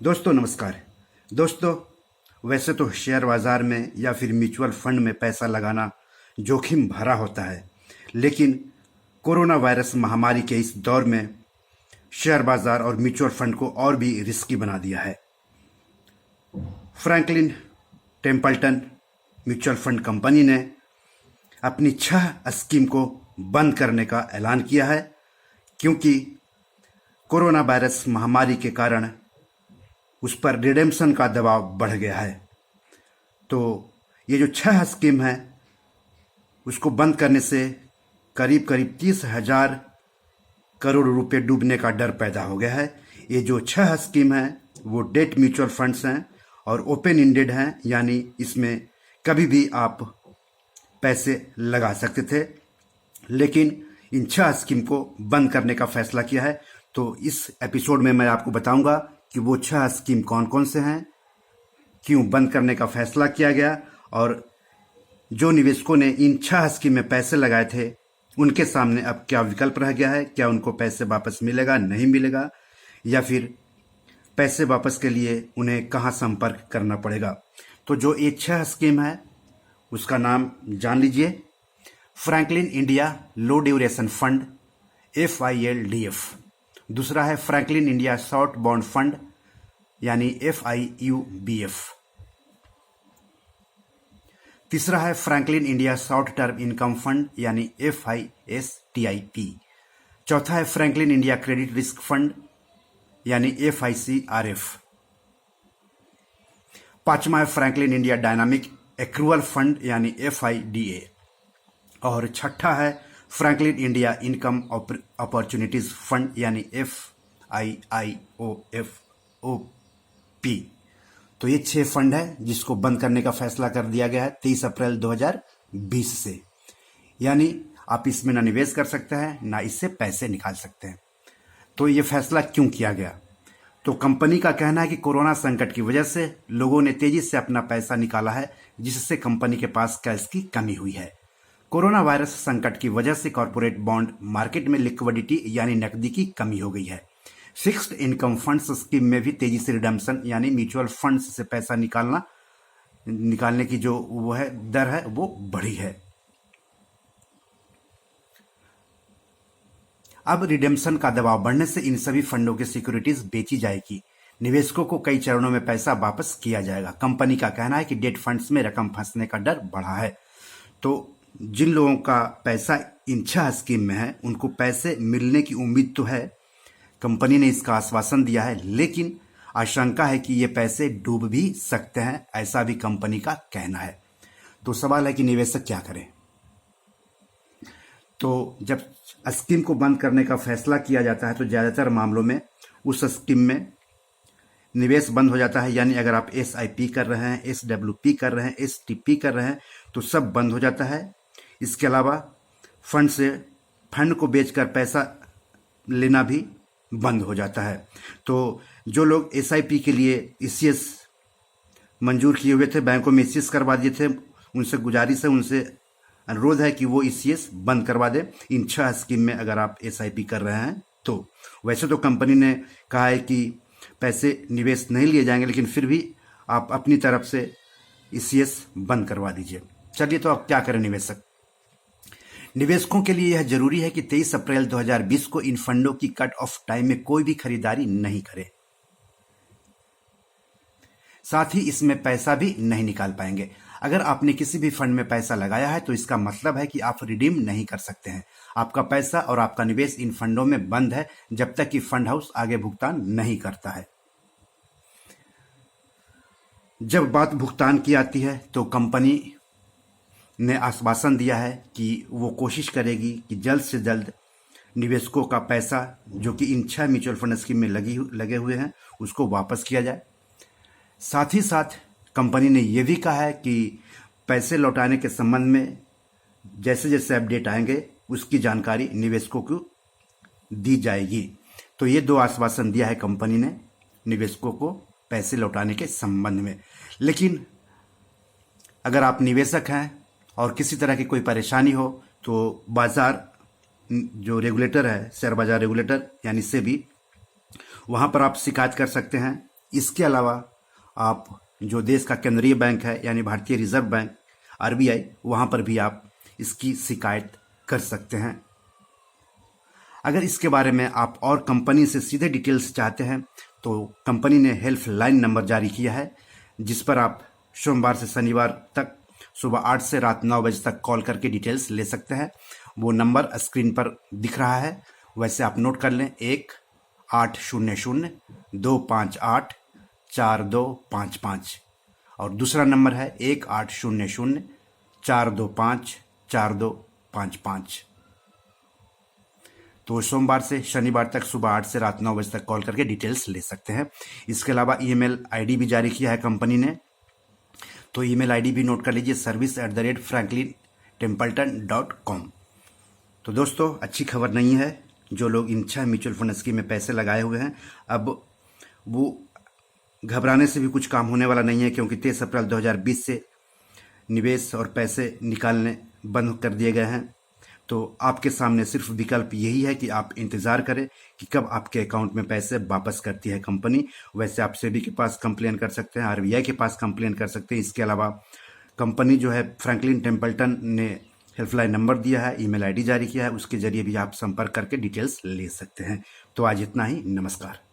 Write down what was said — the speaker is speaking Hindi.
दोस्तों नमस्कार। दोस्तों, वैसे तो शेयर बाजार में या फिर म्यूचुअल फंड में पैसा लगाना जोखिम भरा होता है, लेकिन कोरोना वायरस महामारी के इस दौर में शेयर बाजार और म्यूचुअल फंड को और भी रिस्की बना दिया है। Franklin Templeton mutual fund company ने अपनी 6 स्कीम को बंद करने का ऐलान किया है, क्योंकि कोरोना वायरस महामारी के कारण उस पर रिडेम्पशन का दबाव बढ़ गया है। तो ये जो 6 स्कीम है उसको बंद करने से करीब करीब 30,000 करोड़ रुपए डूबने का डर पैदा हो गया है। ये जो 6 स्कीम है वो डेट म्यूचुअल फंड्स हैं और ओपन इंडेड हैं, यानी इसमें कभी भी आप पैसे लगा सकते थे, लेकिन इन 6 स्कीम को बंद करने का फैसला किया है। तो इस एपिसोड में मैं आपको बताऊंगा कि वो 6 स्कीम कौन कौन से हैं, क्यों बंद करने का फैसला किया गया, और जो निवेशकों ने इन 6 स्कीम में पैसे लगाए थे उनके सामने अब क्या विकल्प रह गया है। क्या उनको पैसे वापस मिलेगा, नहीं मिलेगा, या फिर पैसे वापस के लिए उन्हें कहाँ संपर्क करना पड़ेगा। तो जो ये 6 स्कीम है उसका नाम जान लीजिए। फ्रैंकलिन इंडिया लो ड्यूरेशन फंड FILDF, दूसरा है Franklin India short bond fund यानी FIUBF, तीसरा है Franklin India short term income fund यानी FISTIP, चौथा है Franklin India credit risk fund यानी FICRF, पांचवा है Franklin India dynamic accrual fund यानी FIDA, और छठा है Franklin India income opportunities fund यानी FIIOFOP। तो ये 6 फंड है जिसको बंद करने का फैसला कर दिया गया है 23 अप्रैल 2020 से, यानी आप इसमें ना निवेश कर सकते हैं ना इससे पैसे निकाल सकते हैं। तो ये फैसला क्यों किया गया? तो कंपनी का कहना है कि कोरोना संकट की वजह से लोगों ने तेजी से अपना पैसा निकाला है, जिससे कंपनी के पास कैश की कमी हुई है। कोरोना वायरस संकट की वजह से कॉर्पोरेट बॉन्ड मार्केट में लिक्विडिटी यानी नकदी की कमी हो गई है। फिक्स्ड इनकम फंड्स स्कीम में भी तेजी से रिडम्पशन यानी म्यूचुअल फंड्स से पैसा निकालने की जो वो है दर है वो बढ़ी है। अब रिडेम्पशन का दबाव बढ़ने से इन सभी फंडों की सिक्योरिटीज बेची जाएगी। निवेशकों को कई चरणों में पैसा वापस किया जाएगा। कंपनी का कहना है कि डेट फंड्स में रकम फंसने का डर बढ़ा है। तो जिन लोगों का पैसा इन 6 स्कीम में है उनको पैसे मिलने की उम्मीद तो है, कंपनी ने इसका आश्वासन दिया है, लेकिन आशंका है कि ये पैसे डूब भी सकते हैं, ऐसा भी कंपनी का कहना है। तो सवाल है कि निवेशक क्या करें। तो जब स्कीम को बंद करने का फैसला किया जाता है तो ज़्यादातर मामलों में उस स्कीम में निवेश बंद हो जाता है, यानी अगर आप SIP कर रहे हैं, SWP कर रहे हैं, STP कर रहे हैं तो सब बंद हो जाता है। इसके अलावा फंड को बेचकर पैसा लेना भी बंद हो जाता है। तो जो लोग SIP के लिए ECS मंजूर किए हुए थे, बैंकों में ECS करवा दिए थे, उनसे गुजारिश है, उनसे अनुरोध है कि वो ECS बंद करवा दें इन 6 स्कीम में अगर आप SIP कर रहे हैं तो। वैसे तो कंपनी ने कहा है कि पैसे निवेश नहीं लिए जाएंगे, लेकिन फिर भी आप अपनी तरफ से ECS बंद करवा दीजिए। चलिए, तो अब क्या करें निवेशक? निवेशकों के लिए यह जरूरी है कि 23 अप्रैल 2020 को इन फंडों की कट ऑफ टाइम में कोई भी खरीदारी नहीं करें। साथ ही इसमें पैसा भी नहीं निकाल पाएंगे। अगर आपने किसी भी फंड में पैसा लगाया है तो इसका मतलब है कि आप रिडीम नहीं कर सकते हैं। आपका पैसा और आपका निवेश इन फंडों में बंद है जब तक कि फंड हाउस आगे भुगतान नहीं करता है। जब बात भुगतान की आती है तो कंपनी ने आश्वासन दिया है कि वो कोशिश करेगी कि जल्द से जल्द निवेशकों का पैसा जो कि इन 6 म्यूचुअल फंड स्कीम में लगे हुए हैं उसको वापस किया जाए। साथ ही साथ कंपनी ने यह भी कहा है कि पैसे लौटाने के संबंध में जैसे जैसे अपडेट आएंगे उसकी जानकारी निवेशकों को दी जाएगी। तो ये 2 आश्वासन दिया है कंपनी ने निवेशकों को पैसे लौटाने के संबंध में। लेकिन अगर आप निवेशक हैं और किसी तरह की कोई परेशानी हो तो बाजार जो रेगुलेटर है, शेयर बाजार रेगुलेटर यानी सेबी, वहाँ पर आप शिकायत कर सकते हैं इसके अलावा आप जो देश का केंद्रीय बैंक है यानी भारतीय रिजर्व बैंक आरबीआई, वहाँ पर भी आप इसकी शिकायत कर सकते हैं। अगर इसके बारे में आप और कंपनी से सीधे डिटेल्स चाहते हैं तो कंपनी ने हेल्पलाइन नंबर जारी किया है, जिस पर आप सोमवार से शनिवार तक सुबह 8 से रात 9 बजे तक कॉल करके डिटेल्स ले सकते हैं। वो नंबर स्क्रीन पर दिख रहा है, वैसे आप नोट कर लें 1-800-258-4255 और दूसरा नंबर है 1-800-425-4255। तो सोमवार से शनिवार तक सुबह 8 से रात 9 बजे तक कॉल करके डिटेल्स ले सकते हैं। इसके अलावा ईमेल आईडी भी जारी किया है कंपनी ने, तो ईमेल आईडी भी नोट कर लीजिए service@franklinTempleton.com। तो दोस्तों, अच्छी खबर नहीं है, जो लोग इन 6 म्यूचुअल फंड स्कीम में पैसे लगाए हुए हैं अब वो घबराने से भी कुछ काम होने वाला नहीं है, क्योंकि 23 अप्रैल 2020 से निवेश और पैसे निकालने बंद कर दिए गए हैं। तो आपके सामने सिर्फ विकल्प यही है कि आप इंतज़ार करें कि कब आपके अकाउंट में पैसे वापस करती है कंपनी। वैसे आप सेबी के पास कंप्लेन कर सकते हैं, आरबीआई के पास कंप्लेन कर सकते हैं। इसके अलावा कंपनी जो है फ्रैंकलिन टेम्पल्टन ने हेल्पलाइन नंबर दिया है, ईमेल आईडी जारी किया है, उसके जरिए भी आप संपर्क करके डिटेल्स ले सकते हैं। तो आज इतना ही, नमस्कार।